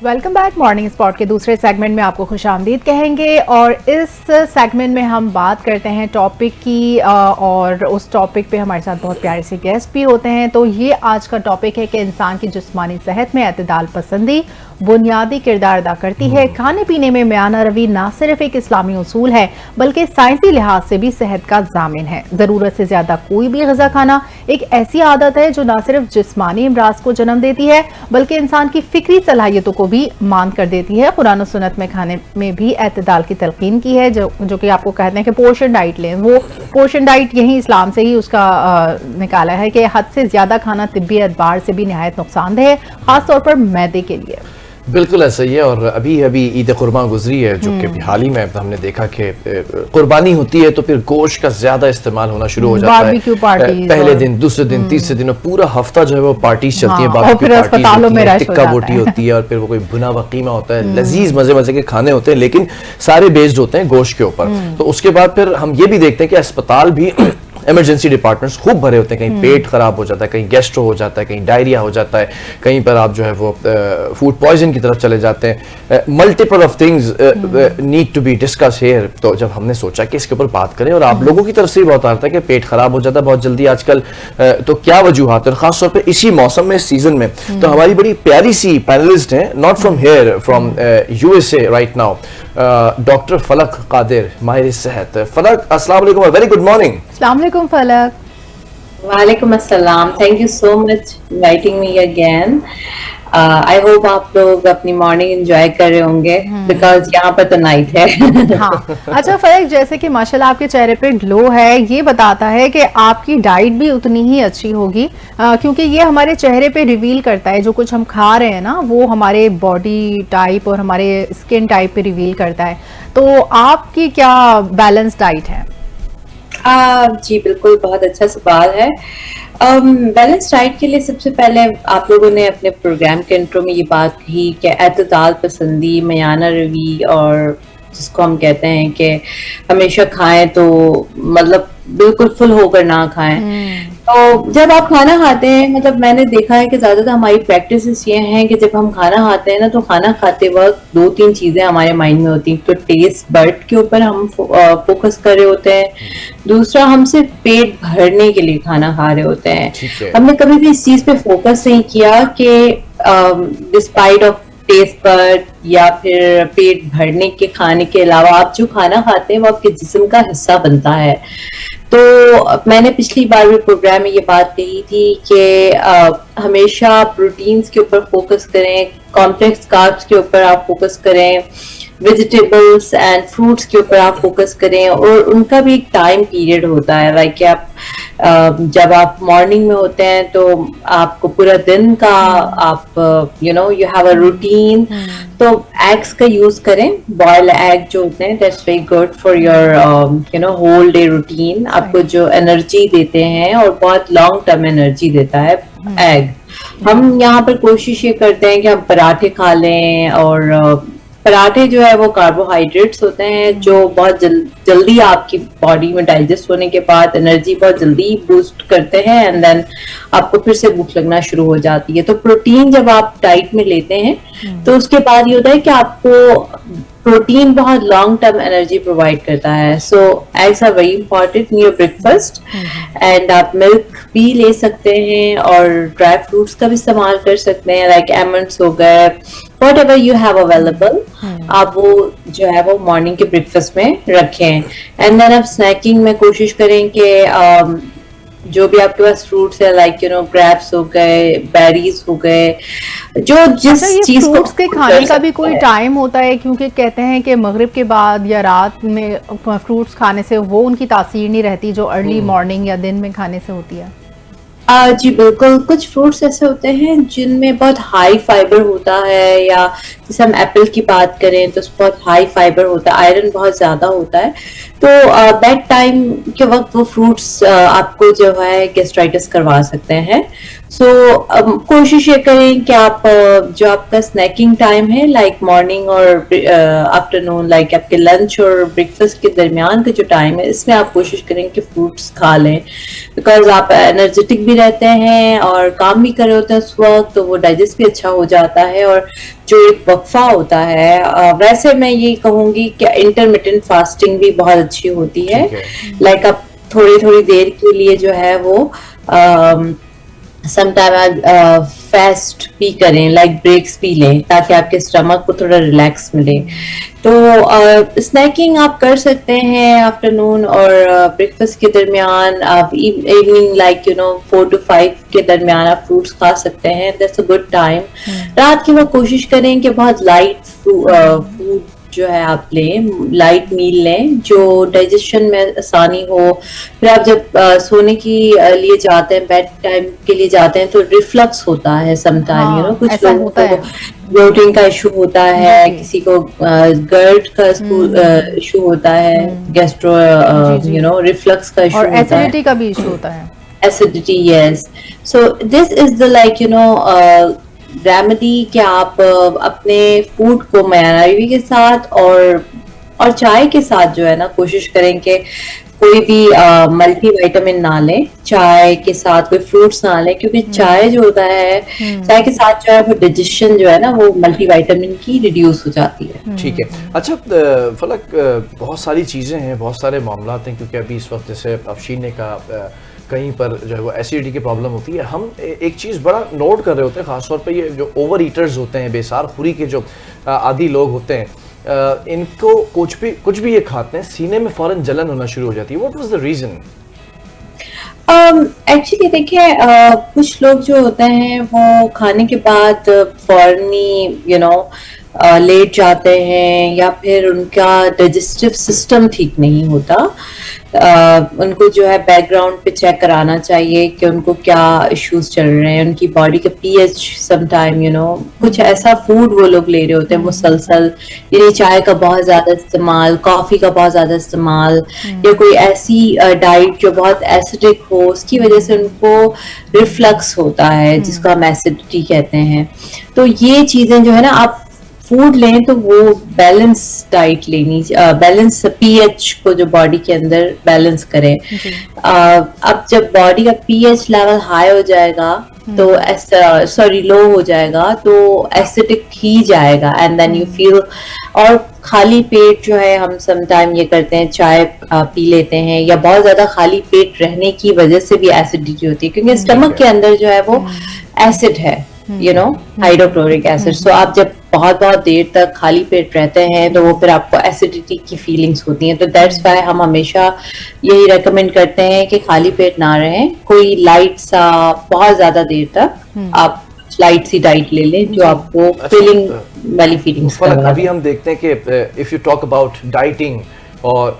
Welcome back. Morning spot के दूसरे segment में आपको खुशामदीद कहेंगे और इस सेगमेंट में हम बात करते हैं टॉपिक की और उस टॉपिक पे हमारे साथ बहुत प्यारे से गेस्ट भी होते हैं। तो ये आज का टॉपिक है कि इंसान की जिस्मानी सेहत में एतदाल पसंदी बुनियादी किरदार अदा करती है। खाने पीने में मियाना रवी ना सिर्फ एक इस्लामी उसूल है बल्कि साइंसी लिहाज से भी सेहत का जामिन है। ज़रूरत से ज़्यादा कोई भी ग़िज़ा खाना एक ऐसी आदत है जो ना सिर्फ जिस्मानी अमराज को जन्म देती है बल्कि इंसान की फिक्री सलाहियतों को भी मांद कर देती है। कुरान और सुन्नत में खाने में भी एतदाल की तलकीन की है जो कि आपको कहते हैं कि पोर्शन डाइट लें। वो पोर्शन डाइट यही इस्लाम से ही उसका निकाला है कि हद से ज़्यादा खाना तिब्बी एतबार से भी नहायत नुकसानदेह है, ख़ासतौर पर मैदे के लिए। बिल्कुल ऐसा ही है। और अभी ईद कुर्बान गुजरी है जो कि हाल ही में हमने देखा कि कुर्बानी होती है तो फिर गोश्त का ज्यादा इस्तेमाल होना शुरू हो जाता है। पहले दिन, दूसरे दिन, तीसरे दिन और पूरा हफ्ता जो है वो पार्टीज चलती है, टिक्का बोटी होती है और फिर वो कोई भुना हुआ कीमा होता है। लजीज मजे मजे के खाने होते हैं लेकिन सारे बेस्ड होते हैं गोश्त के ऊपर। तो उसके बाद फिर हम ये भी देखते हैं कि अस्पताल भी इमरजेंसी डिपार्टमेंट्स खूब भरे होते हैं। कहीं पेट खराब हो जाता है, कहीं गैस्ट्रो हो जाता है, कहीं डायरिया हो जाता है, कहीं पर आप जो है वो फूड पॉइजन की तरफ चले जाते हैं। Multiple of things need to be discuss here. तो जब हमने सोचा कि इसके ऊपर बात करें और आप लोगों की तरफ से भी बहुत आता है कि पेट खराब हो जाता है बहुत जल्दी आजकल, तो क्या वजूहात है खासतौर पर इसी मौसम में, इस सीजन में। तो हमारी बड़ी प्यारी सी पैनलिस्ट हैं, not from here, from USA right now, doctor फलक कादिर, माहिर सेहत। फलक, अस्सलाम वालेकुम, वेरी गुड मॉर्निंग। अस्सलाम वालेकुम फलक। वालेकुम अस्सलाम, thank you so much inviting me again. I hope आप लोग अपनी मॉर्निंग एंजॉय कर रहे होंगे बिकॉज यहाँ पर तो नाइट है। हाँ। अच्छा फलक, जैसे कि माशाल्लाह आपके चेहरे पे ग्लो है, ये बताता है कि आपकी डाइट भी उतनी ही अच्छी होगी क्योंकि ये हमारे चेहरे पे रिवील करता है। जो कुछ हम खा रहे हैं ना वो हमारे बॉडी टाइप और हमारे स्किन टाइप पे रिवील करता है। तो आपकी क्या बैलेंस डाइट है? जी बिल्कुल, बहुत अच्छा सवाल है। बैलेंस डाइट के लिए सबसे पहले आप लोगों ने अपने प्रोग्राम के इंट्रो में ये बात कही कि एतदाल पसंदी, मियाना रवी, और जिसको हम कहते हैं कि हमेशा खाएं तो मतलब बिल्कुल फुल होकर ना खाएं। तो जब आप खाना खाते हैं, मतलब मैंने देखा है कि ज्यादातर हमारी प्रैक्टिसेस ये हैं कि जब हम खाना खाते हैं ना तो खाना खाते वक्त 2-3 चीजें हमारे माइंड में होती हैं। तो टेस्ट बड के ऊपर हम फोकस कर रहे होते हैं, दूसरा हम सिर्फ पेट भरने के लिए खाना खा रहे होते हैं। हमने कभी भी इस चीज पे फोकस नहीं किया कि डिस्पाइट ऑफ टेस्ट बड या फिर पेट भरने के खाने के अलावा आप जो खाना खाते हैं वो आपके जिस्म का हिस्सा बनता है। तो मैंने पिछली बार भी प्रोग्राम में ये बात कही थी कि हमेशा प्रोटीन्स के ऊपर फोकस करें, कॉम्प्लेक्स कार्ब्स के ऊपर आप फोकस करें, वेजिटेबल्स एंड फ्रूट्स के ऊपर आप फोकस करें। और उनका भी एक टाइम पीरियड होता है, लाइक आप जब आप मॉर्निंग में होते हैं तो आपको पूरा दिन का आप यू हैव अ रूटीन। तो एग्स का यूज करें, बॉइल्ड एग जो होते हैं, that's very good for your whole day routine. आपको जो एनर्जी देते हैं और बहुत लॉन्ग टर्म एनर्जी देता है एग। हम यहाँ पर कोशिश ये करते हैं कि हम पराठे खा लें, और पराठे जो है वो कार्बोहाइड्रेट्स होते हैं जो बहुत जल्दी आपकी बॉडी में डाइजेस्ट होने के बाद एनर्जी बहुत जल्दी बूस्ट करते हैं एंड देन आपको फिर से भूख लगना शुरू हो जाती है। तो प्रोटीन जब आप डाइट में लेते हैं तो उसके बाद ये होता है कि आपको प्रोटीन बहुत लॉन्ग टर्म एनर्जी प्रोवाइड करता है। So eggs are very important in your breakfast and आप मिल्क भी ले सकते हैं और ड्राई फ्रूट्स का भी इस्तेमाल कर सकते हैं, लाइक एमंड्स हो गए, whatever you have available, आप वो जो है वो मॉर्निंग के ब्रेकफास्ट में रखें। एंड देन आप स्नैकिंग में कोशिश करें कि जो भी आपके पास फ्रूट्स है, लाइक ग्रेप्स हो गए, बेरीज हो गए, जो जिस चीज फ्रूट्स के खाने का भी कोई टाइम होता है? क्योंकि कहते हैं कि मगरिब के बाद या रात में फ्रूट्स खाने से वो उनकी तासीर नहीं रहती जो अर्ली मॉर्निंग या दिन में खाने से होती है। जी बिल्कुल, कुछ फ्रूट्स ऐसे होते हैं जिनमें बहुत हाई फाइबर होता है, या जैसे हम एप्पल की बात करें तो बहुत हाई फाइबर होता है, आयरन बहुत ज्यादा होता है। तो बेड टाइम के वक्त वो फ्रूट्स आपको जो है गैस्ट्राइटिस करवा सकते हैं। सो कोशिश ये करें कि आप जो आपका स्नैकिंग टाइम है, लाइक मॉर्निंग और आफ्टरनून, लाइक आपके लंच और ब्रेकफास्ट के दरमियान का जो टाइम है, इसमें आप कोशिश करें कि फ्रूट्स खा लें, बिकॉज आप एनर्जेटिक भी रहते हैं और काम भी कर रहे होते हैं उस वक्त, तो वो डाइजेस्ट भी अच्छा हो जाता है। और जो एक वक्फा होता है, वैसे मैं ये कहूंगी कि इंटरमिटेंट फास्टिंग भी बहुत अच्छी होती है। लाइक आप थोड़ी थोड़ी देर के लिए जो है वो समटाइम फास्ट भी करें, लाइक ब्रेक्स भी लें, ताकि आपके स्टमक को थोड़ा रिलैक्स मिले। तो स्नैकिंग आप कर सकते हैं आफ्टरनून और ब्रेकफास्ट के दरमियान। आप इवनिंग लाइक 4 to 5 के दरमियान आप फ्रूट्स खा सकते हैं, दैट्स अ गुड टाइम। रात की वो कोशिश करें कि बहुत लाइट फूड जो है आप लें, लाइट मील लें जो डाइजेशन में आसानी हो। फिर आप जब सोने की लिए जाते हैं, बेड टाइम के लिए जाते हैं, तो रिफ्लक्स होता है समटाइम, कुछ लोगों को ब्लोटिंग का इशू होता है, किसी को गर्ट का इशू होता है, गैस्ट्रो रिफ्लक्स का इशू होता है, और एसिडिटी का भी इशू होता है। Acidity, yes. So this is the remedy कि आप अपने फूड को मयानावी के साथ और चाय के साथ जो है ना, कोशिश करें कि कोई भी मल्टी विटामिन ना लें, चाय के साथ कोई फ्रूट्स ना लें, क्योंकि चाय जो होता है, चाय के साथ जो है वो डाइजेशन जो है ना वो मल्टी विटामिन की रिड्यूस हो जाती है। ठीक है। अच्छा फलक, बहुत सारी चीज़ें हैं, बहुत सारे मामला हैं, क्योंकि अभी इस वक्त जैसे अफशीन ने कहा कहीं पर जो है वो एसिडिटी की प्रॉब्लम होती है। हम एक चीज़ बड़ा नोट कर रहे होते हैं, ख़ासतौर पे ये जो ओवर ईटर्स होते हैं, बेसार खुरी के जो आदी लोग होते हैं, इनको कुछ भी ये खाते हैं, सीने में फ़ौरन जलन होना शुरू हो जाती है। What was the reason? Actually देखिए, कुछ लोग जो होते हैं वो खाने के बाद फौरनी लेट जाते हैं, या फिर उनका डाइजेस्टिव सिस्टम ठीक नहीं होता। उनको जो है बैकग्राउंड पे चेक कराना चाहिए कि उनको क्या इश्यूज चल रहे हैं, उनकी बॉडी का पीएच समटाइम कुछ ऐसा फूड वो लोग ले रहे होते हैं मुसलसल, यानी चाय का बहुत ज्यादा इस्तेमाल, कॉफी का बहुत ज्यादा इस्तेमाल, या कोई ऐसी डाइट जो बहुत एसिडिक हो, उसकी वजह से उनको रिफ्लक्स होता है, जिसको हम एसिडिटी कहते हैं। तो ये चीजें जो है ना, आप फूड लें तो वो बैलेंस डाइट लेनी, बैलेंस पीएच को जो बॉडी के अंदर बैलेंस करे। अब जब बॉडी का पीएच लेवल हाई हो जाएगा तो लो हो जाएगा, तो एसिडिक ही जाएगा, एंड देन यू फील। और खाली पेट जो है, हम समटाइम ये करते हैं, चाय पी लेते हैं, या बहुत ज्यादा खाली पेट रहने की वजह से भी एसिडिटी होती है, क्योंकि स्टमक के अंदर जो है वो एसिड है, हाइड्रोक्लोरिक एसिड। सो आप जब बहुत देर तक खाली पेट रहते हैं तो वो फिर आपको एसिडिटी की फीलिंग्स होती हैं। तो दैट्स व्हाई हम हमेशा यही रेकमेंड करते हैं कि खाली पेट ना रहें, कोई लाइट सा बहुत ज्यादा देर तक आप लाइट सी डाइट ले लें जो आपको फीलिंग वाली फीलिंग्स। अभी हम देखते हैं कि if you talk about dieting और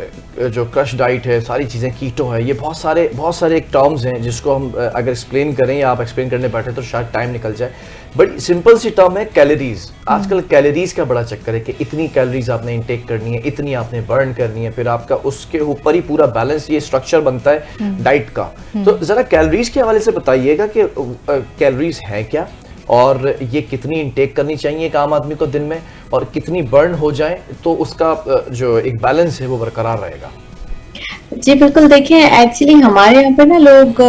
जो क्रश डाइट है, सारी चीज़ें कीटो है, ये बहुत सारे एक टर्म्स हैं जिसको हम अगर एक्सप्लेन करें या आप एक्सप्लेन करने बैठे तो शायद टाइम निकल जाए। बट सिंपल सी टर्म है कैलोरीज। आजकल कैलोरीज का बड़ा चक्कर है कि इतनी कैलोरीज आपने इंटेक करनी है, इतनी आपने बर्न करनी है, फिर आपका उसके ऊपर ही पूरा बैलेंस, ये स्ट्रक्चर बनता है डाइट का। तो ज़रा कैलोरीज के हवाले से बताइएगा कि कैलोरीज हैं क्या, और ये कितनी इंटेक करनी चाहिए एक आम आदमी को दिन में, और कितनी बर्न हो जाए तो उसका जो एक बैलेंस है वो बरकरार रहेगा। जी बिल्कुल। देखें, एक्चुअली हमारे यहाँ पे ना लोग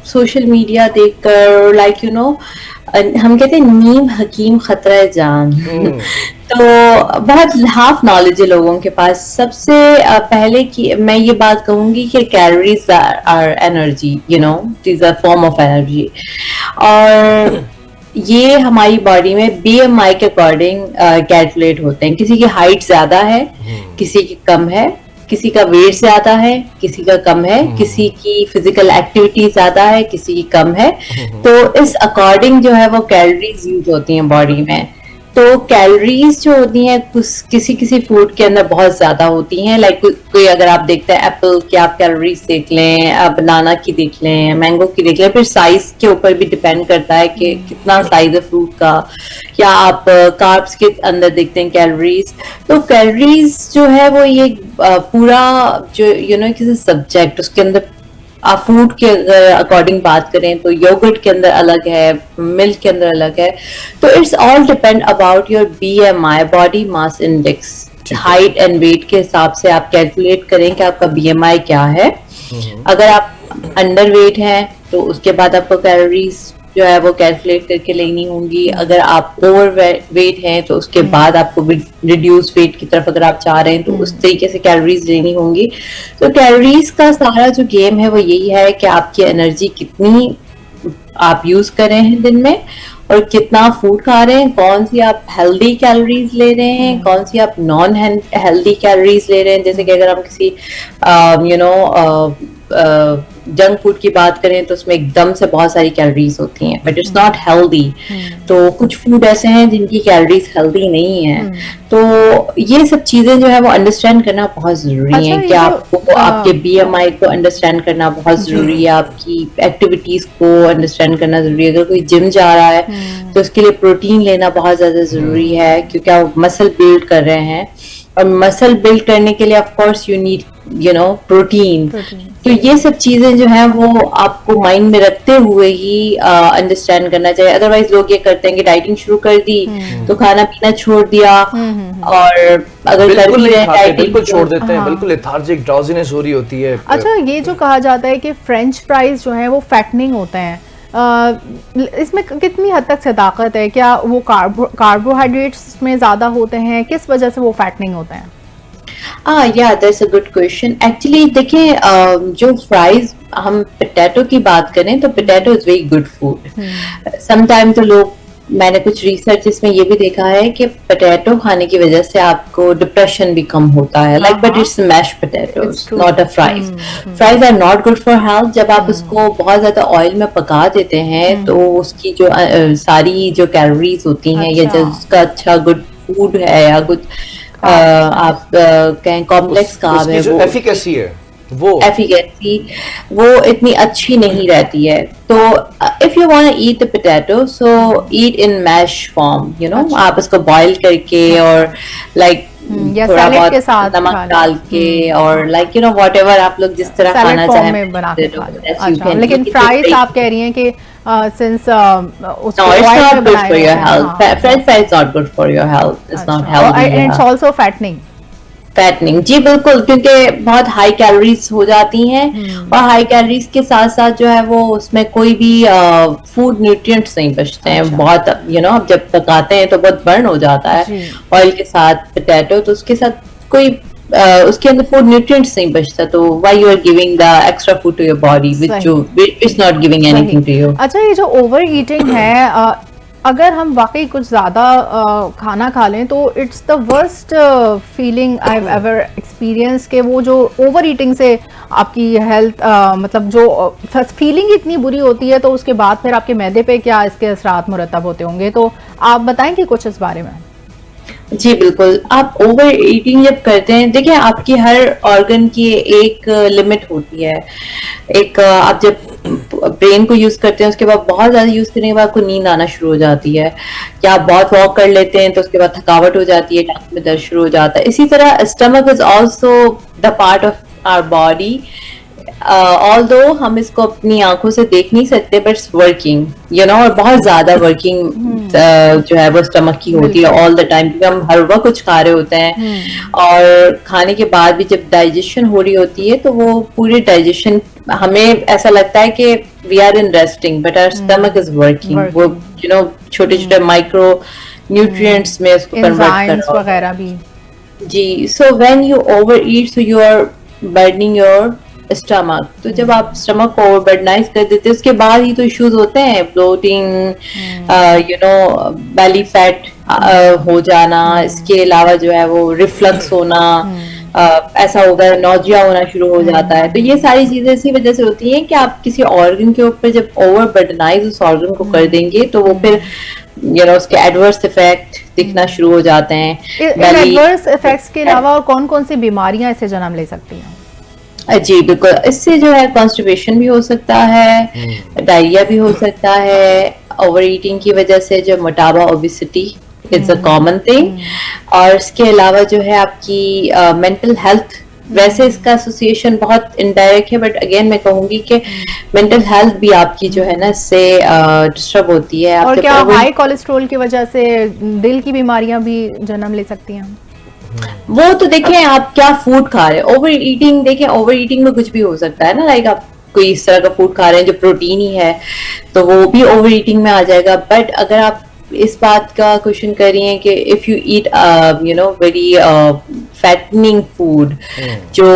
सोशल मीडिया देखकर हम कहते हैं नीम हकीम खतरा जान तो बहुत हाफ नॉलेज है लोगों के पास। सबसे पहले की मैं ये बात कहूंगी कि calories are energy, this are form of energy, और ये हमारी बॉडी में बीएमआई के अकॉर्डिंग कैलकुलेट होते हैं। किसी की हाइट ज्यादा है, किसी की कम है, किसी का वेट ज्यादा है, किसी का कम है, किसी की फिजिकल एक्टिविटी ज्यादा है, किसी की कम है। तो इस अकॉर्डिंग जो है वो कैलोरीज यूज होती हैं बॉडी में। तो कैलोरीज जो होती हैं किसी फूड के अंदर बहुत ज्यादा होती हैं। लाइक कोई अगर आप देखते हैं एप्पल की आप कैलोरीज देख लें, बनाना की देख लें, मैंगो की देख लें, फिर साइज के ऊपर भी डिपेंड करता है कि कितना साइज है फ्रूट का। या आप कार्ब्स के अंदर देखते हैं कैलोरीज। तो कैलोरीज जो है वो ये पूरा जो किसी सब्जेक्ट, उसके अंदर आप फूड के अकॉर्डिंग बात करें तो योगर्ट के अंदर अलग है, मिल्क के अंदर अलग है। तो it's all depend about your BMI, body mass index. Height and weight के हिसाब से आप कैलकुलेट करें कि आपका बीएमआई क्या है। अगर आप अंडर वेट हैं तो उसके बाद आपको कैलोरीज जो है वो कैलकुलेट करके लेनी होंगी। अगर आप ओवर वेट हैं तो उसके बाद आपको रिड्यूस वेट की तरफ अगर आप जा रहे हैं तो उस तरीके से कैलोरीज लेनी होंगी। तो कैलोरीज का सारा जो गेम है वो यही है कि आपकी एनर्जी कितनी आप यूज कर रहे हैं दिन में और कितना फूड खा रहे हैं, कौन सी आप हेल्दी कैलोरीज ले रहे हैं, कौन सी आप नॉन हेल्दी कैलोरीज ले रहे हैं। जैसे कि अगर हम किसी जंक फूड की बात करें तो उसमें एकदम से बहुत सारी कैलोरीज होती हैं, बट इट्स नॉट हेल्दी। तो कुछ फूड ऐसे हैं जिनकी कैलोरीज हेल्दी नहीं है। तो ये सब चीजें जो है वो अंडरस्टैंड करना बहुत जरूरी है कि आपको आपके BMI को अंडरस्टैंड करना बहुत जरूरी है, आपकी एक्टिविटीज को अंडरस्टैंड करना जरूरी है। अगर कोई जिम जा रहा है तो उसके लिए प्रोटीन लेना बहुत ज्यादा जरूरी है, क्योंकि आप मसल बिल्ड कर रहे हैं और मसल बिल्ड करने के लिए of course you need protein. तो ये सब चीजें जो है वो आपको माइंड में रखते हुए ही अंडरस्टैंड करना चाहिए। अदरवाइज लोग ये करते हैं कि डाइटिंग शुरू कर दी तो खाना पीना छोड़ दिया, और अगर कर भी रहे डाइटिंग बिल्कुल छोड़ देते हैं, बिल्कुल लेथार्जिक ड्राउजीनेस हो रही होती है। अच्छा, ये जो कहा जाता है कि फ्रेंच फ्राइज जो है वो फैटनिंग होते हैं, इसमें कितनी हद तक सदाकत है? क्या वो कार्बोहाइड्रेट्स में ज्यादा होते हैं? किस वजह से वो फैटनिंग होते हैं? या that's a good question. Actually देखिए, जो फ्राइज हम पोटैटो की बात करें तो potato is very good food. Sometime तो लोग, मैंने कुछ रिसर्च इसमें ये भी देखा है कि पोटैटो खाने की वजह से आपको डिप्रेशन भी कम होता है, like, but it's mash potatoes not a fries. Fries are not good for health. जब आप उसको बहुत ज्यादा ऑयल में पका देते हैं तो उसकी जो सारी जो कैलोरीज होती हैं या जो उसका अच्छा गुड फूड है या कुछ आप कहें कॉम्प्लेक्स कार्ब है, वो एफिकेसी है, वो इतनी अच्छी नहीं रहती है। तो if you want to eat the potato, so eat in mash form, आप उसको बॉईल करके और लाइक थोड़ा बहुत नमक डाल के और लाइक व्हाटएवर आप लोग जिस तरह खाना चाहें। लेकिन फ्राइज आप कह रही हैं कि since no, it's not good for your health. French fries is not good for your health. It's not healthy. And it's also fattening. जी बिल्कुल, क्योंकि बहुत हाई कैलोरीज हो जाती हैं और हाई कैलोरीज के साथ साथ जो है वो उसमें कोई भी फूड न्यूट्रिएंट्स नहीं बचते हैं। बहुत अब जब पकाते हैं तो बहुत बर्न हो जाता है ऑयल के साथ पोटैटो, तो उसके साथ कोई उसके अंदर फूड न्यूट्रिएंट्स नहीं बचता। तो why you are giving the extra food to your body which is not giving anything to you. अच्छा, ये जो ओवर ईटिंग है, अगर हम वाकई कुछ ज़्यादा खाना खा लें तो it's the worst feeling I have ever experience, के वो जो ओवर ईटिंग से आपकी हेल्थ मतलब जो फीलिंग इतनी बुरी होती है, तो उसके बाद फिर आपके मैदे पे क्या इसके असरात मुरतब होते होंगे? तो आप बताएंगे कुछ इस बारे में? जी बिल्कुल, आप ओवर ईटिंग जब करते हैं, देखिए आपकी हर ऑर्गन की एक लिमिट होती है। एक आप जब ब्रेन को यूज करते हैं उसके बाद बहुत ज्यादा यूज करने के बाद आपको नींद आना शुरू हो जाती है, या आप बहुत वॉक कर लेते हैं तो उसके बाद थकावट हो जाती है, टांग में दर्द शुरू हो जाता है। इसी तरह stomach is also the part of our body. Although हम इसको अपनी आंखों से देख नहीं सकते, बट इट्स वर्किंग और बहुत ज्यादा वर्किंग जो है वो स्टमक की होती है ऑल द टाइम, क्योंकि हम हर वक्त कुछ खा रहे होते हैं और खाने के बाद भी जब डाइजेशन हो रही होती है तो वो पूरी डाइजेशन, हमें ऐसा लगता है कि we are in resting but our stomach is working. वो छोटे छोटे माइक्रो न्यूट्रिएंट्स में उसको कन्वर्ट कर वगैरह भी। जी, so when you over eat so you are burning your stomach. तो जब आप स्टमक को ओवरबर्डनाइज कर देते हैं उसके बाद ही तो इश्यूज होते हैं, ब्लोटिंग, बेली फैट हो जाना, इसके अलावा जो है वो रिफ्लक्स होना, ऐसा होगा, नौजिया होना शुरू हो जाता है। तो ये सारी चीजें इसी वजह से होती हैं कि आप किसी ऑर्गन के ऊपर जब ओवरबर्डनाइज उस ऑर्गन को कर देंगे तो वो फिर उसके एडवर्स इफेक्ट दिखना शुरू हो जाते हैं। एडवर्स इफेक्ट्स के अलावा और कौन कौन सी बीमारियां इससे जन्म ले सकती हैं? जी बिल्कुल, इससे जो है कॉन्स्टिपेशन भी हो सकता है, डायरिया भी हो सकता है, ओवर ईटिंग की वजह से जो मोटापा, obesity it's a common thing. और इसके अलावा जो है आपकी मेंटल हेल्थ, वैसे इसका एसोसिएशन बहुत इनडायरेक्ट है, बट अगेन मैं कहूंगी कि मेंटल हेल्थ भी आपकी जो है ना इससे डिस्टर्ब होती है। और क्या हाई कोलेस्ट्रॉल की वजह से दिल की बीमारियां भी जन्म ले सकती हैं? वो तो देखें आप क्या फूड खा रहे हैं। ओवर ईटिंग, देखें ओवर ईटिंग में कुछ भी हो सकता है ना, लाइक आप कोई इस तरह का फूड खा रहे हैं जो प्रोटीन ही है, तो वो भी ओवर ईटिंग में आ जाएगा। बट अगर आप इस बात का क्वेश्चन कर रही हैं कि if you eat very fattening food जो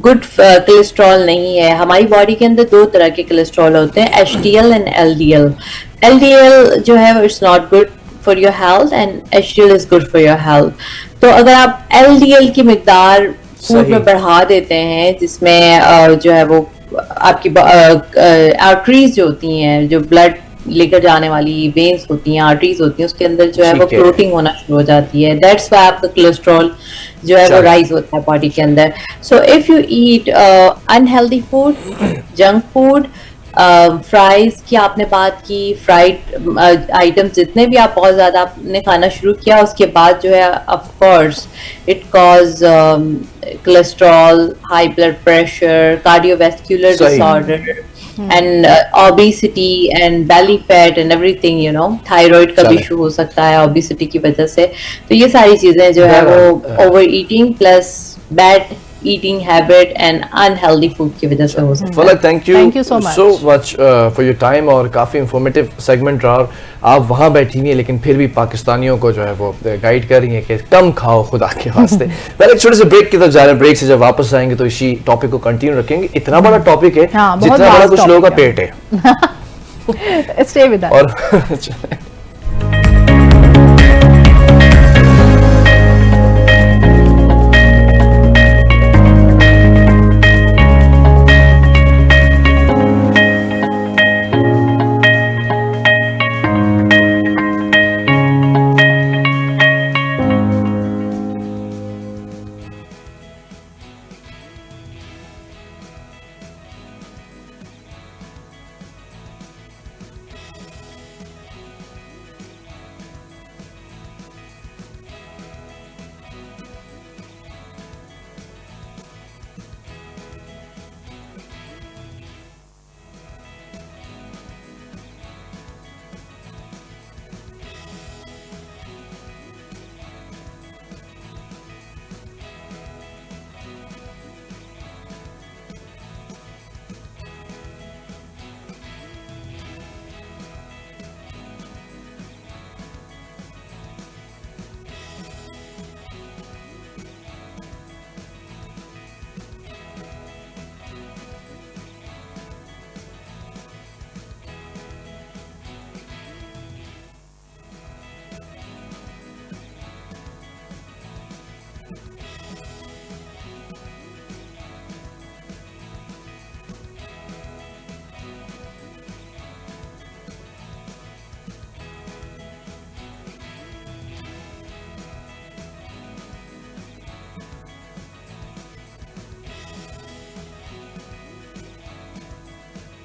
गुड कोलेस्ट्रॉल नहीं है, हमारी बॉडी के अंदर दो तरह के कोलेस्ट्रॉल होते हैं, HDL एंड LDL। LDL जो है it's not good for your health and HDL is good for your health. तो अगर आप LDL की मिकदार फूड में बढ़ा देते हैं, जिसमें जो है वो आपकी आर्टरीज जो होती हैं, जो ब्लड लेकर जाने वाली वेन्स होती हैं, आर्टरीज होती हैं, उसके अंदर जो है वो क्लोटिंग होना शुरू हो जाती है। दैट्स व्हाई आपका कोलेस्ट्रॉल जो है वो राइज होता है बॉडी के अंदर। So if you eat unhealthy food, junk food, fries की आपने बात की, फ्राइड आइटम्स जितने भी आप बहुत ज्यादा आपने खाना शुरू किया, उसके बाद जो है of course it cause cholesterol, high blood pressure, cardiovascular disorder and obesity and belly fat and everything, you know, thyroid का भी इशू हो सकता है obesity की वजह से। तो ये सारी चीजें जो है वो over eating plus bad eating habit and unhealthy food की वजह से हो सकता है। फलक, thank you so much for your time, और काफी इंफॉर्मेटिव सेगमेंट रहा। और आप वहाँ बैठी हुई हैं लेकिन फिर भी पाकिस्तानियों को जो है वो गाइड कर रही हैं कि कम खाओ खुदा के वास्ते। पहले एक छोटे से ब्रेक की तरफ जा रहे हैं, ब्रेक से जब वापस आएंगे तो इसी टॉपिक को कंटिन्यू रखेंगे। इतना बड़ा टॉपिक है, जितना बड़ा कुछ लोगों का पेट है। Stay with us. और